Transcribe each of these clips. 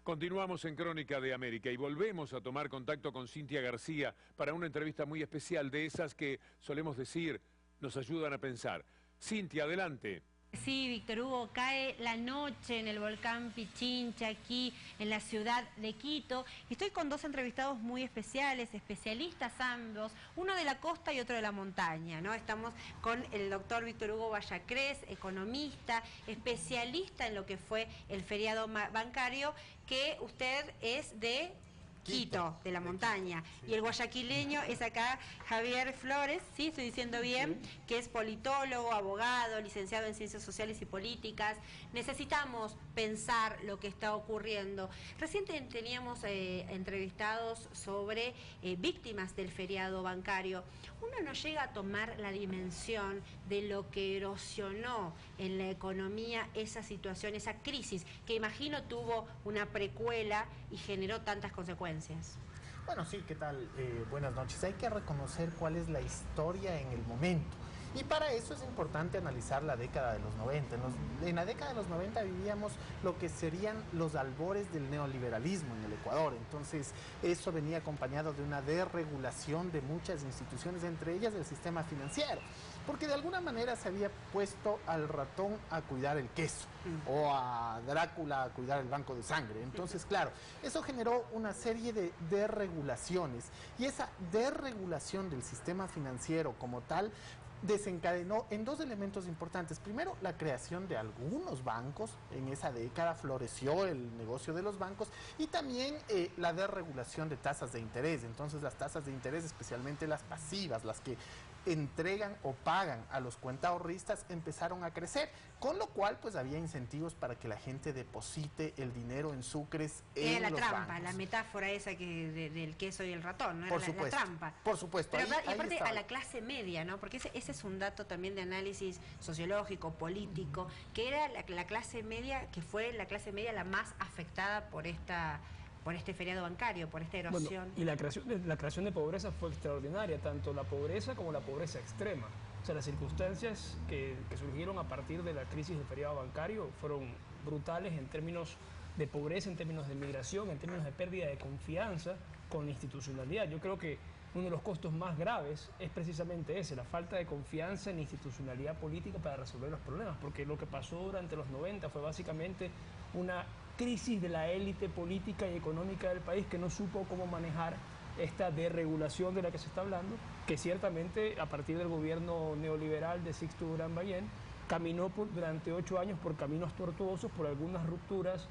Continuamos en Crónica de América y volvemos a tomar contacto con Cintia García para una entrevista muy especial, de esas que solemos decir nos ayudan a pensar. Cintia, adelante. Sí, Víctor Hugo, cae la noche en el volcán Pichincha, aquí en la ciudad de Quito. Y estoy con dos entrevistados muy especiales, especialistas ambos, uno de la costa y otro de la montaña, ¿no? Estamos con el doctor Víctor Hugo Vallacrés, economista, especialista en lo que fue el feriado bancario, que usted es de Quito, de la montaña. Sí. Y el guayaquileño es acá Javier Flores, ¿sí? Estoy diciendo bien, sí, que es politólogo, abogado, licenciado en Ciencias Sociales y Políticas. Necesitamos pensar lo que está ocurriendo. Recién teníamos entrevistados sobre víctimas del feriado bancario. Uno no llega a tomar la dimensión de lo que erosionó en la economía esa situación, esa crisis, que imagino tuvo una precuela y generó tantas consecuencias. Bueno, sí, ¿qué tal? Buenas noches. Hay que reconocer cuál es la historia en el momento. Y para eso es importante analizar la década de los 90. En la década de los 90 vivíamos lo que serían los albores del neoliberalismo en el Ecuador. Entonces, eso venía acompañado de una desregulación de muchas instituciones, entre ellas el sistema financiero. Porque de alguna manera se había puesto al ratón a cuidar el queso o a Drácula a cuidar el banco de sangre. Entonces, claro, eso generó una serie de desregulaciones. Y esa desregulación del sistema financiero como tal desencadenó en dos elementos importantes. Primero, la creación de algunos bancos. En esa década floreció el negocio de los bancos, y también la desregulación de tasas de interés. Entonces, las tasas de interés, especialmente las pasivas, las que entregan o pagan a los cuentaahorristas, empezaron a crecer, con lo cual pues había incentivos para que la gente deposite el dinero en sucres en los trampa, bancos. La metáfora esa que del queso y el ratón, ¿no? Por Era supuesto, la trampa. Por supuesto. Pero ahí aparte estaba. A la clase media, ¿no? Porque ese es un dato también de análisis sociológico, político, que era la clase media, que fue la clase media la más afectada por este feriado bancario, por esta erosión. Bueno, y la creación de pobreza fue extraordinaria, tanto la pobreza como la pobreza extrema. O sea, las circunstancias que surgieron a partir de la crisis del feriado bancario fueron brutales en términos de pobreza, en términos de migración, en términos de pérdida de confianza con la institucionalidad. Yo creo que uno de los costos más graves es precisamente ese, la falta de confianza en la institucionalidad política para resolver los problemas, porque lo que pasó durante los 90 fue básicamente una crisis de la élite política y económica del país que no supo cómo manejar esta desregulación de la que se está hablando, que ciertamente a partir del gobierno neoliberal de Sixto Durán Ballén caminó durante 8 años por caminos tortuosos, por algunas rupturas,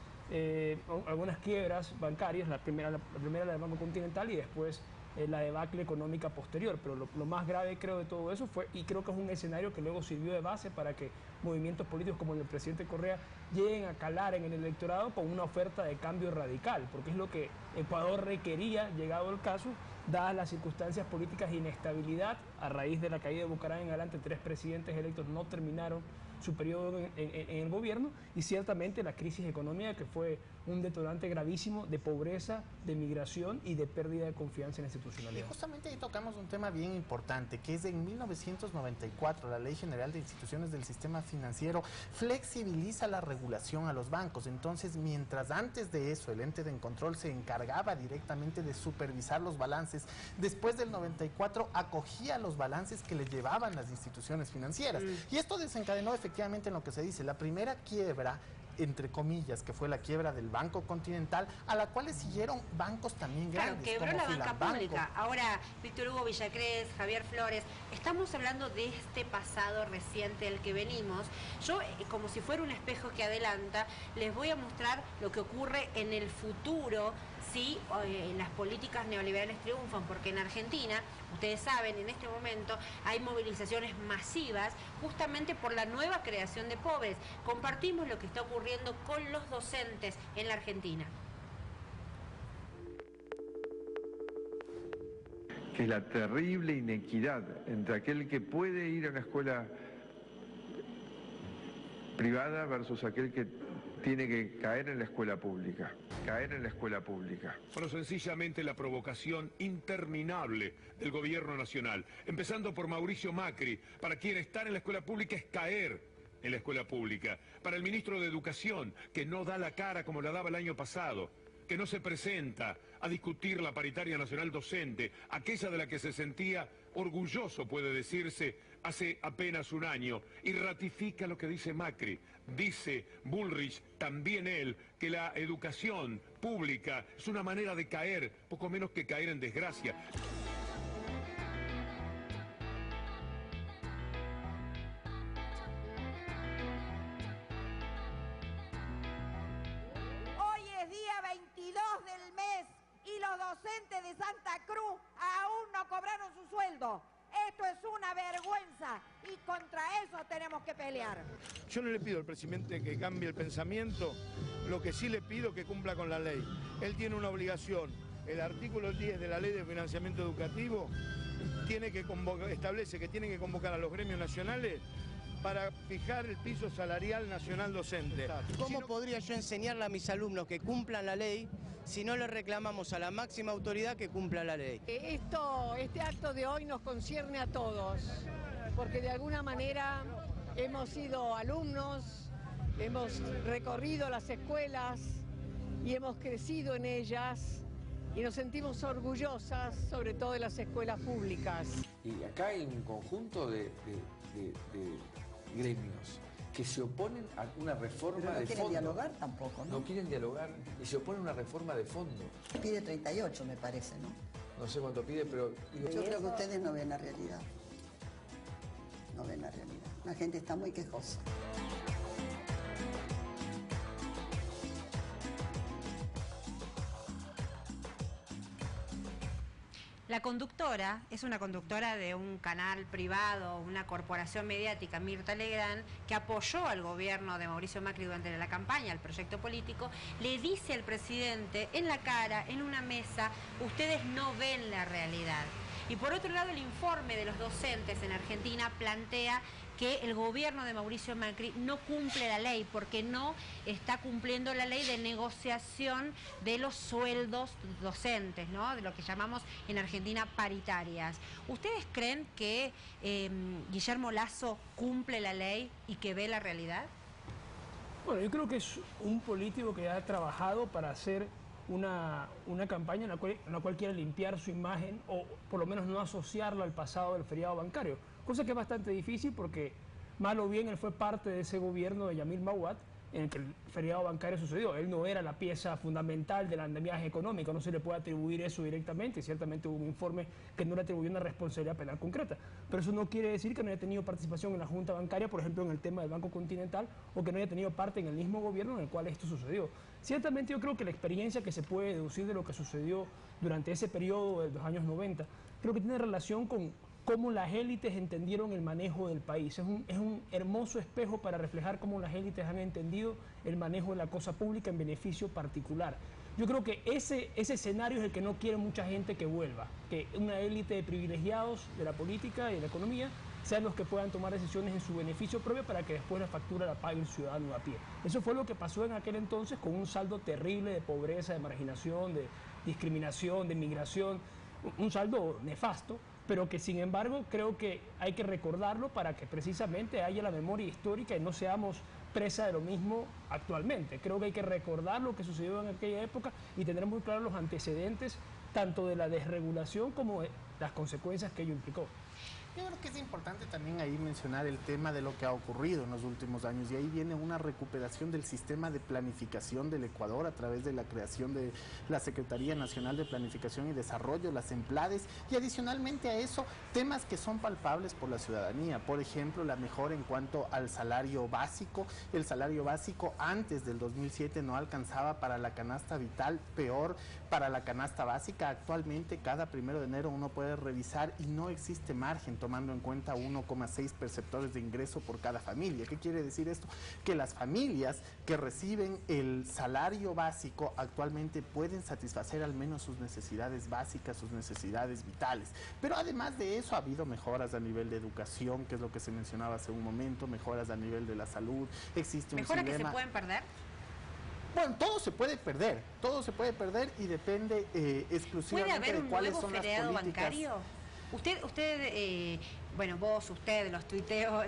algunas quiebras bancarias, la primera la del Banco Continental y después la debacle económica posterior. Pero lo más grave, creo, de todo eso fue, y creo que es un escenario que luego sirvió de base para que movimientos políticos como el del presidente Correa lleguen a calar en el electorado con una oferta de cambio radical, porque es lo que Ecuador requería, llegado el caso, dadas las circunstancias políticas de inestabilidad. A raíz de la caída de Bucaram en adelante, 3 presidentes electos no terminaron su periodo en el gobierno, y ciertamente la crisis económica, que fue un detonante gravísimo de pobreza, de migración y de pérdida de confianza en la institucionalidad. Y justamente ahí tocamos un tema bien importante, que es en 1994 la Ley General de Instituciones del Sistema Financiero flexibiliza la regulación a los bancos. Entonces, mientras antes de eso el ente de control se encargaba directamente de supervisar los balances, después del 94 acogía los balances que le llevaban las instituciones financieras. Y esto desencadenó efectivamente en lo que se dice la primera quiebra, entre comillas, que fue la quiebra del Banco Continental, a la cual le siguieron bancos también grandes. Claro, quebró como la banca pública. Ahora, Víctor Hugo Vallacrés, Javier Flores, estamos hablando de este pasado reciente del que venimos. Yo, como si fuera un espejo que adelanta, les voy a mostrar lo que ocurre en el futuro si las políticas neoliberales triunfan, porque en Argentina, ustedes saben, en este momento hay movilizaciones masivas justamente por la nueva creación de pobres. Compartimos lo que está ocurriendo con los docentes en la Argentina. Que es la terrible inequidad entre aquel que puede ir a una escuela privada versus aquel que tiene que caer en la escuela pública. Bueno, sencillamente la provocación interminable del gobierno nacional, empezando por Mauricio Macri, para quien estar en la escuela pública es caer en la escuela pública, para el ministro de Educación, que no da la cara como la daba el año pasado, que no se presenta a discutir la paritaria nacional docente, aquella de la que se sentía orgulloso, puede decirse, hace apenas un año, y ratifica lo que dice Macri. Dice Bullrich, también él, que la educación pública es una manera de caer, poco menos que caer en desgracia. Hoy es día 22 del mes y los docentes de Santa Cruz aún no cobraron su sueldo. Esto es una vergüenza y contra eso tenemos que pelear. Yo no le pido al presidente que cambie el pensamiento, lo que sí le pido es que cumpla con la ley. Él tiene una obligación. El artículo 10 de la Ley de Financiamiento Educativo establece que tiene que convocar a los gremios nacionales para fijar el piso salarial nacional docente. ¿Cómo podría yo enseñarle a mis alumnos que cumplan la ley si no le reclamamos a la máxima autoridad que cumpla la ley? Este acto de hoy nos concierne a todos, porque de alguna manera hemos sido alumnos, hemos recorrido las escuelas y hemos crecido en ellas y nos sentimos orgullosas, sobre todo de las escuelas públicas. Y acá hay un conjunto de gremios que se oponen a una reforma de fondo. No quieren dialogar tampoco, ¿no? No quieren dialogar y se oponen a una reforma de fondo. Pide 38, me parece, ¿no? No sé cuánto pide, pero... Yo creo que ustedes no ven la realidad. No ven la realidad. La gente está muy quejosa. La conductora es una conductora de un canal privado, una corporación mediática, Mirta Legrand, que apoyó al gobierno de Mauricio Macri durante la campaña, el proyecto político, le dice al presidente en la cara, en una mesa, ustedes no ven la realidad. Y por otro lado, el informe de los docentes en Argentina plantea que el gobierno de Mauricio Macri no cumple la ley porque no está cumpliendo la ley de negociación de los sueldos docentes, ¿no? De lo que llamamos en Argentina paritarias. ¿Ustedes creen que Guillermo Lasso cumple la ley y que ve la realidad? Bueno, yo creo que es un político que ha trabajado para hacer una campaña en la cual quiere limpiar su imagen o por lo menos no asociarlo al pasado del feriado bancario. Cosa que es bastante difícil porque, mal o bien, él fue parte de ese gobierno de Yamil Mahuad en el que el feriado bancario sucedió. Él no era la pieza fundamental del andamiaje económico, no se le puede atribuir eso directamente, y ciertamente hubo un informe que no le atribuyó una responsabilidad penal concreta. Pero eso no quiere decir que no haya tenido participación en la Junta Bancaria, por ejemplo, en el tema del Banco Continental, o que no haya tenido parte en el mismo gobierno en el cual esto sucedió. Ciertamente yo creo que la experiencia que se puede deducir de lo que sucedió durante ese periodo de los años 90, creo que tiene relación con cómo las élites entendieron el manejo del país. Es un hermoso espejo para reflejar cómo las élites han entendido el manejo de la cosa pública en beneficio particular. Yo creo que ese escenario es el que no quiere mucha gente que vuelva, que una élite de privilegiados de la política y de la economía sean los que puedan tomar decisiones en su beneficio propio para que después la factura la pague el ciudadano a pie. Eso fue lo que pasó en aquel entonces con un saldo terrible de pobreza, de marginación, de discriminación, de migración, un saldo nefasto, pero que sin embargo creo que hay que recordarlo para que precisamente haya la memoria histórica y no seamos presa de lo mismo actualmente. Creo que hay que recordar lo que sucedió en aquella época y tener muy claros los antecedentes tanto de la desregulación como de las consecuencias que ello implicó. Yo creo que es importante también ahí mencionar el tema de lo que ha ocurrido en los últimos años y ahí viene una recuperación del sistema de planificación del Ecuador a través de la creación de la Secretaría Nacional de Planificación y Desarrollo, las EMPLADES, y adicionalmente a eso temas que son palpables por la ciudadanía. Por ejemplo, la mejora en cuanto al salario básico. El salario básico antes del 2007 no alcanzaba para la canasta vital, peor para la canasta básica. Actualmente cada 1 de enero uno puede revisar y no existe margen, tomando en cuenta 1,6 perceptores de ingreso por cada familia. ¿Qué quiere decir esto? Que las familias que reciben el salario básico actualmente pueden satisfacer al menos sus necesidades básicas, sus necesidades vitales. Pero además de eso ha habido mejoras a nivel de educación, que es lo que se mencionaba hace un momento, mejoras a nivel de la salud. Existe un ¿Mejoras que sistema... se pueden perder? Bueno, todo se puede perder y depende exclusivamente de cuáles son las políticas. ¿Puede haber un nuevo feriado bancario? ¿Usted bueno, vos, usted, los tuteo,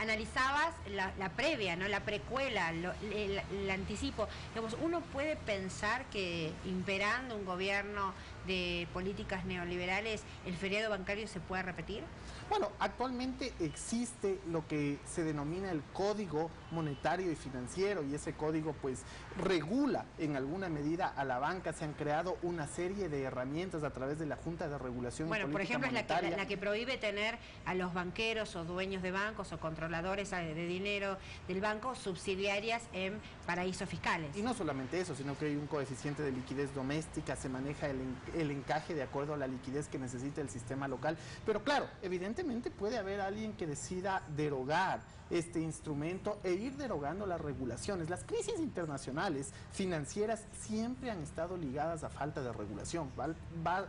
analizabas la previa, ¿no? La precuela, el anticipo. Digamos, uno puede pensar que imperando un gobierno de políticas neoliberales, el feriado bancario se pueda repetir. Bueno, actualmente existe lo que se denomina el Código Monetario y Financiero, y ese código pues regula en alguna medida a la banca. Se han creado una serie de herramientas a través de la Junta de Regulación y Política por ejemplo, Monetaria. es la que prohíbe tener a los banqueros o dueños de bancos o controladores de dinero del banco subsidiarias en paraísos fiscales. Y no solamente eso, sino que hay un coeficiente de liquidez doméstica, se maneja el encaje de acuerdo a la liquidez que necesita el sistema local. Pero claro, evidentemente puede haber alguien que decida derogar este instrumento e ir derogando las regulaciones. Las crisis internacionales financieras siempre han estado ligadas a falta de regulación.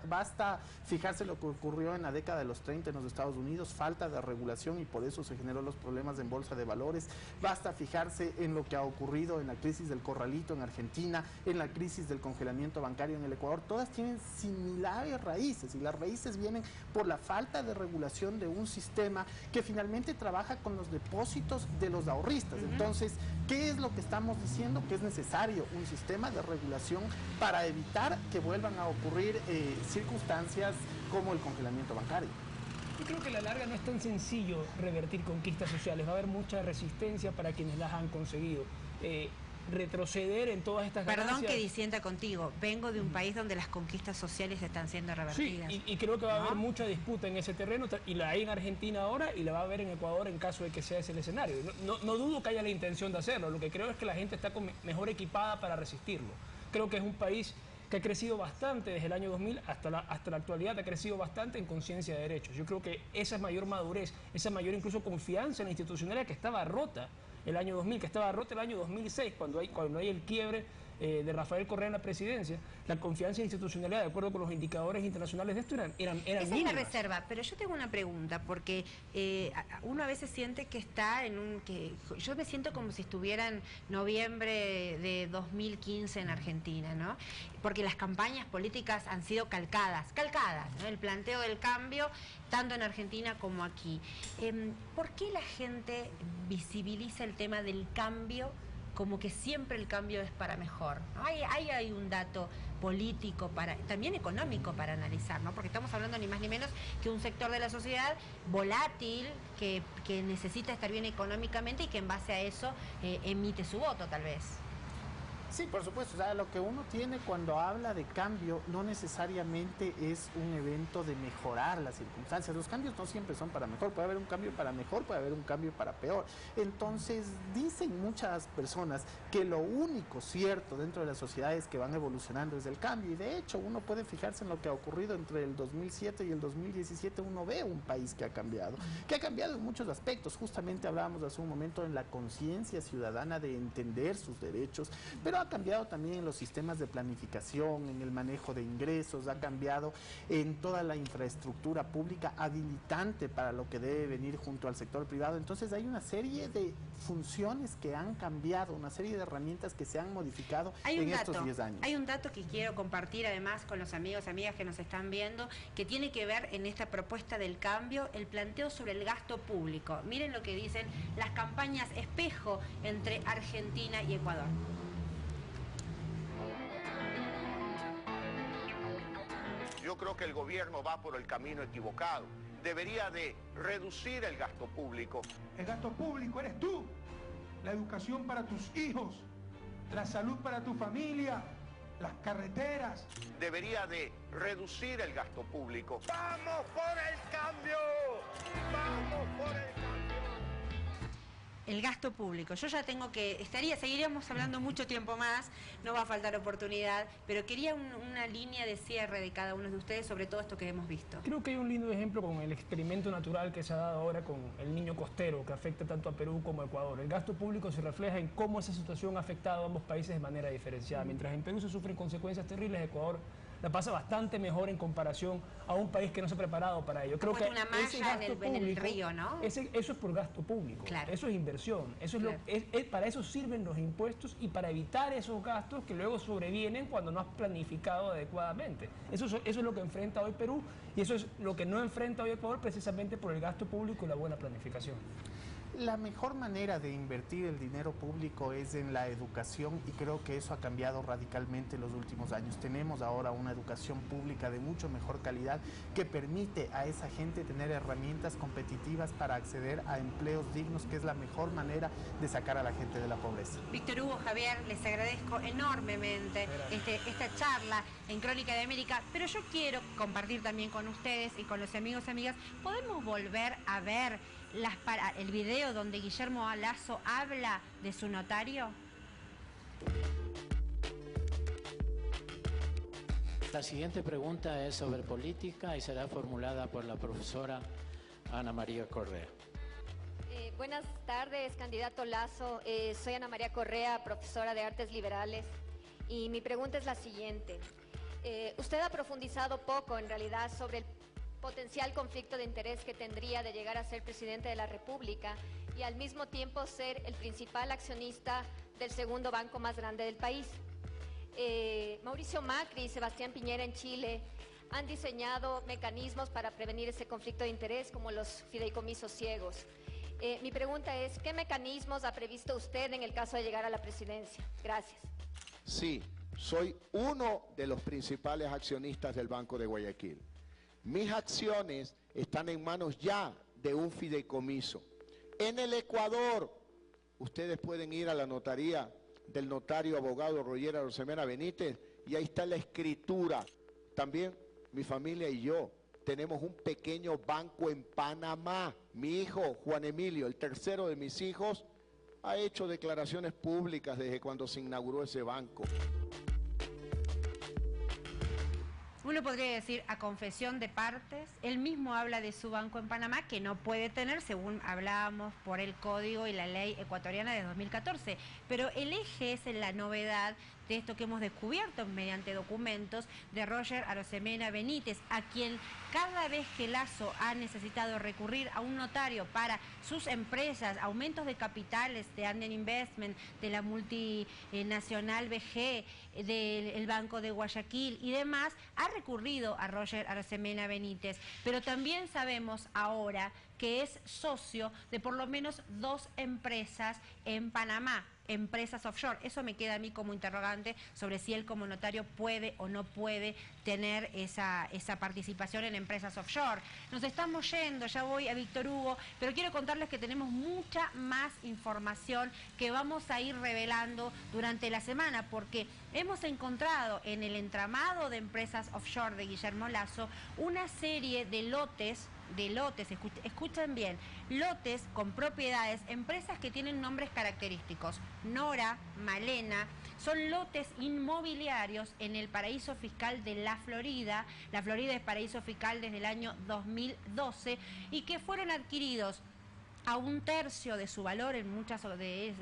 Basta fijarse lo que ocurrió en la década de los 30 en los Estados Unidos, falta de regulación, y por eso se generó los problemas en bolsa de valores. Basta fijarse en lo que ha ocurrido en la crisis del corralito en Argentina, en la crisis del congelamiento bancario en el Ecuador. Todas tienen similares raíces, y las raíces vienen por la falta de regulación de un sistema que finalmente trabaja con los depósitos de los ahorristas. Entonces, ¿qué es lo que estamos diciendo? Que es necesario un sistema de regulación para evitar que vuelvan a ocurrir circunstancias como el congelamiento bancario. Yo creo que a la larga no es tan sencillo revertir conquistas sociales. Va a haber mucha resistencia para quienes las han conseguido. Retroceder en todas estas ganancias. Perdón que disienta contigo, vengo de un país donde las conquistas sociales están siendo revertidas. Sí, y creo que va a haber mucha disputa en ese terreno, y la hay en Argentina ahora y la va a haber en Ecuador en caso de que sea ese el escenario. No dudo que haya la intención de hacerlo, lo que creo es que la gente está mejor equipada para resistirlo. Creo que es un país que ha crecido bastante desde el año 2000 hasta la actualidad, ha crecido bastante en conciencia de derechos. Yo creo que esa mayor madurez, esa mayor incluso confianza en la institucionalidad que estaba rota el año 2000, que estaba rota el año 2006, cuando hay el quiebre de Rafael Correa en la presidencia, la confianza en institucionalidad, de acuerdo con los indicadores internacionales de esto, eran Esa mínimas. es la reserva, pero yo tengo una pregunta, porque uno a veces siente que está yo me siento como si estuviera en noviembre de 2015 en Argentina, ¿no? Porque las campañas políticas han sido calcadas, ¿no? El planteo del cambio, tanto en Argentina como aquí. ¿Por qué la gente visibiliza el tema del cambio como que siempre el cambio es para mejor, ¿no? Hay un dato político, también económico para analizar, ¿no? Porque estamos hablando ni más ni menos que un sector de la sociedad volátil, que necesita estar bien económicamente y que en base a eso emite su voto, tal vez. Sí, por supuesto. O sea, lo que uno tiene cuando habla de cambio no necesariamente es un evento de mejorar las circunstancias. Los cambios no siempre son para mejor. Puede haber un cambio para mejor, puede haber un cambio para peor. Entonces, dicen muchas personas que lo único cierto dentro de la sociedad es que van evolucionando es el cambio. Y de hecho, uno puede fijarse en lo que ha ocurrido entre el 2007 y el 2017. Uno ve un país que ha cambiado en muchos aspectos. Justamente hablábamos hace un momento en la conciencia ciudadana de entender sus derechos, pero ha cambiado también en los sistemas de planificación, en el manejo de ingresos, ha cambiado en toda la infraestructura pública habilitante para lo que debe venir junto al sector privado. Entonces hay una serie de funciones que han cambiado, una serie de herramientas que se han modificado en estos 10 años. Hay un dato que quiero compartir además con los amigos, amigas que nos están viendo, que tiene que ver en esta propuesta del cambio, el planteo sobre el gasto público. Miren lo que dicen las campañas espejo entre Argentina y Ecuador. Yo creo que el gobierno va por el camino equivocado. Debería de reducir el gasto público. El gasto público eres tú. La educación para tus hijos, la salud para tu familia, las carreteras. Debería de reducir el gasto público. ¡Vamos por el cambio! ¡Vamos por el cambio! El gasto público. Yo ya tengo que... seguiríamos hablando mucho tiempo más, no va a faltar oportunidad, pero quería una línea de cierre de cada uno de ustedes sobre todo esto que hemos visto. Creo que hay un lindo ejemplo con el experimento natural que se ha dado ahora con el niño costero, que afecta tanto a Perú como a Ecuador. El gasto público se refleja en cómo esa situación ha afectado a ambos países de manera diferenciada. Mientras en Perú se sufren consecuencias terribles, Ecuador la pasa bastante mejor en comparación a un país que no se ha preparado para ello. Creo que una malla en el río, ¿no? Eso es por gasto público, claro. Eso es inversión, eso es Claro. para eso sirven los impuestos y para evitar esos gastos que luego sobrevienen cuando no has planificado adecuadamente. Eso es lo que enfrenta hoy Perú y eso es lo que no enfrenta hoy Ecuador precisamente por el gasto público y la buena planificación. La mejor manera de invertir el dinero público es en la educación y creo que eso ha cambiado radicalmente en los últimos años. Tenemos ahora una educación pública de mucho mejor calidad que permite a esa gente tener herramientas competitivas para acceder a empleos dignos, que es la mejor manera de sacar a la gente de la pobreza. Víctor Hugo, Javier, les agradezco enormemente esta charla en Crónica de América, pero yo quiero compartir también con ustedes y con los amigos y amigas, ¿podemos volver a ver el video donde Guillermo Lasso habla de su notario? La siguiente pregunta es sobre política y será formulada por la profesora Ana María Correa. Buenas tardes, candidato Lasso. Soy Ana María Correa, profesora de Artes Liberales, y mi pregunta es la siguiente. Usted ha profundizado poco, en realidad, sobre el potencial conflicto de interés que tendría de llegar a ser presidente de la República y al mismo tiempo ser el principal accionista del segundo banco más grande del país. Mauricio Macri y Sebastián Piñera en Chile han diseñado mecanismos para prevenir ese conflicto de interés, como los fideicomisos ciegos. Mi pregunta es, ¿qué mecanismos ha previsto usted en el caso de llegar a la presidencia? Gracias. Sí, soy uno de los principales accionistas del Banco de Guayaquil. Mis acciones están en manos ya de un fideicomiso. En el Ecuador, ustedes pueden ir a la notaría del notario abogado Roger Arosemena Benítez y ahí está la escritura. También mi familia y yo tenemos un pequeño banco en Panamá. Mi hijo, Juan Emilio, el tercero de mis hijos, ha hecho declaraciones públicas desde cuando se inauguró ese banco. Uno podría decir, a confesión de partes, él mismo habla de su banco en Panamá, que no puede tener, según hablábamos, por el código y la ley ecuatoriana de 2014. Pero el eje es la novedad de esto que hemos descubierto mediante documentos de Roger Arosemena Benítez, a quien cada vez que Lasso ha necesitado recurrir a un notario para sus empresas, aumentos de capitales de Anden Investment, de la multinacional BG, del Banco de Guayaquil y demás, ha recurrido a Roger Arosemena Benítez. Pero también sabemos ahora que es socio de por lo menos 2 empresas en Panamá, empresas offshore. Eso me queda a mí como interrogante sobre si él como notario puede o no puede tener esa participación en empresas offshore. Nos estamos yendo, ya voy a Víctor Hugo, pero quiero contarles que tenemos mucha más información que vamos a ir revelando durante la semana, porque hemos encontrado en el entramado de empresas offshore de Guillermo Lasso una serie de lotes, escuchen bien, lotes con propiedades, empresas que tienen nombres característicos, Nora, Malena, son lotes inmobiliarios en el paraíso fiscal de la Florida. La Florida es paraíso fiscal desde el año 2012 y que fueron adquiridos a 1/3 de su valor,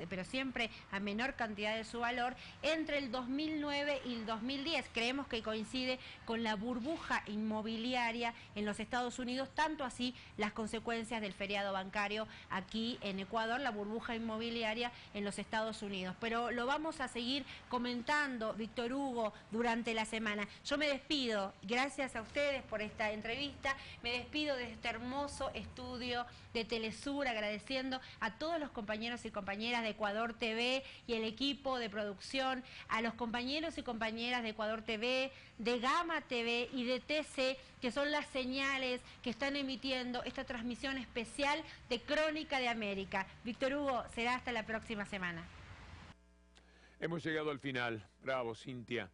pero siempre a menor cantidad de su valor, entre el 2009 y el 2010. Creemos que coincide con la burbuja inmobiliaria en los Estados Unidos, tanto así las consecuencias del feriado bancario aquí en Ecuador, la burbuja inmobiliaria en los Estados Unidos. Pero lo vamos a seguir comentando, Víctor Hugo, durante la semana. Yo me despido, gracias a ustedes por esta entrevista, me despido de este hermoso estudio de Telesur, agradeciendo a todos los compañeros y compañeras de Ecuador TV y el equipo de producción, a los compañeros y compañeras de Ecuador TV, de Gama TV y de TC, que son las señales que están emitiendo esta transmisión especial de Crónica de América. Víctor Hugo, será hasta la próxima semana. Hemos llegado al final. Bravo, Cintia.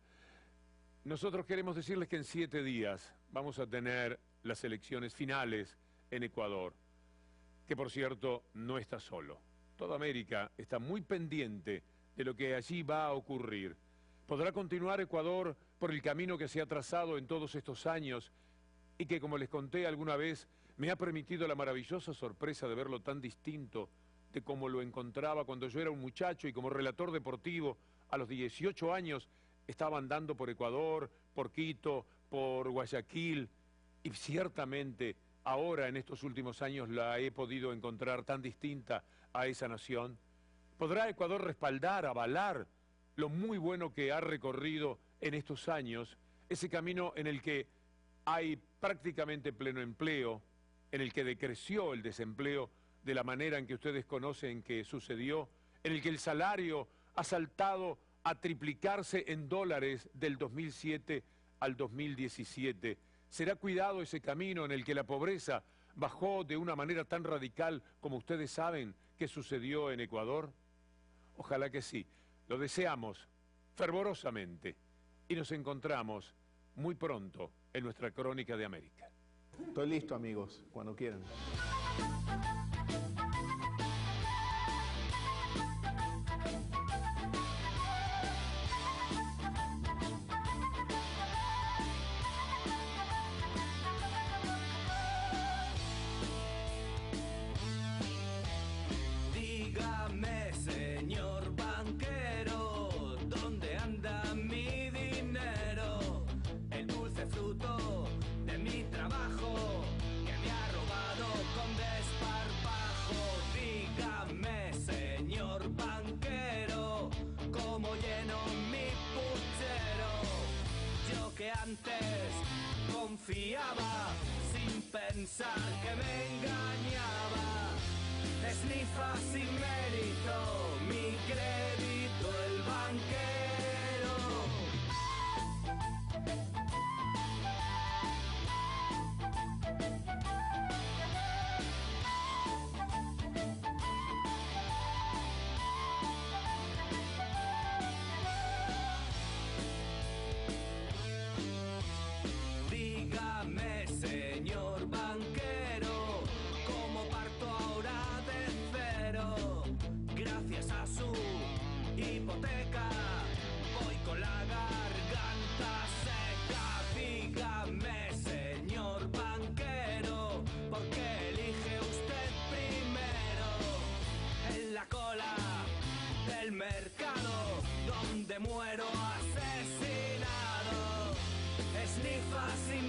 Nosotros queremos decirles que en 7 días vamos a tener las elecciones finales en Ecuador, que por cierto no está solo. Toda América está muy pendiente de lo que allí va a ocurrir. ¿Podrá continuar Ecuador por el camino que se ha trazado en todos estos años y que, como les conté alguna vez, me ha permitido la maravillosa sorpresa de verlo tan distinto de como lo encontraba cuando yo era un muchacho y como relator deportivo a los 18 años estaba andando por Ecuador, por Quito, por Guayaquil, y ciertamente ahora en estos últimos años la he podido encontrar tan distinta a esa nación. ¿Podrá Ecuador respaldar, avalar lo muy bueno que ha recorrido en estos años, ese camino en el que hay prácticamente pleno empleo, en el que decreció el desempleo de la manera en que ustedes conocen que sucedió, en el que el salario ha saltado a triplicarse en dólares del 2007 al 2017? ¿Será cuidado ese camino en el que la pobreza bajó de una manera tan radical como ustedes saben que sucedió en Ecuador? Ojalá que sí. Lo deseamos fervorosamente y nos encontramos muy pronto en nuestra Crónica de América. Estoy listo, amigos, cuando quieran. Dígame, señor banquero, ¿dónde anda mi dinero? El dulce fruto de mi trabajo que me ha robado con desparpajo. Dígame, señor banquero, cómo lleno mi puchero. Yo que antes confiaba sin pensar que me engañaba. Esnifa sin mérito mi crédito el banquero. Dígame, señor banquero, ¿cómo parto ahora de cero? Gracias a su hipoteca voy con la garganta seca. Dígame, señor banquero, ¿por qué elige usted primero? En la cola del mercado donde muero asesinado. Esnifa sin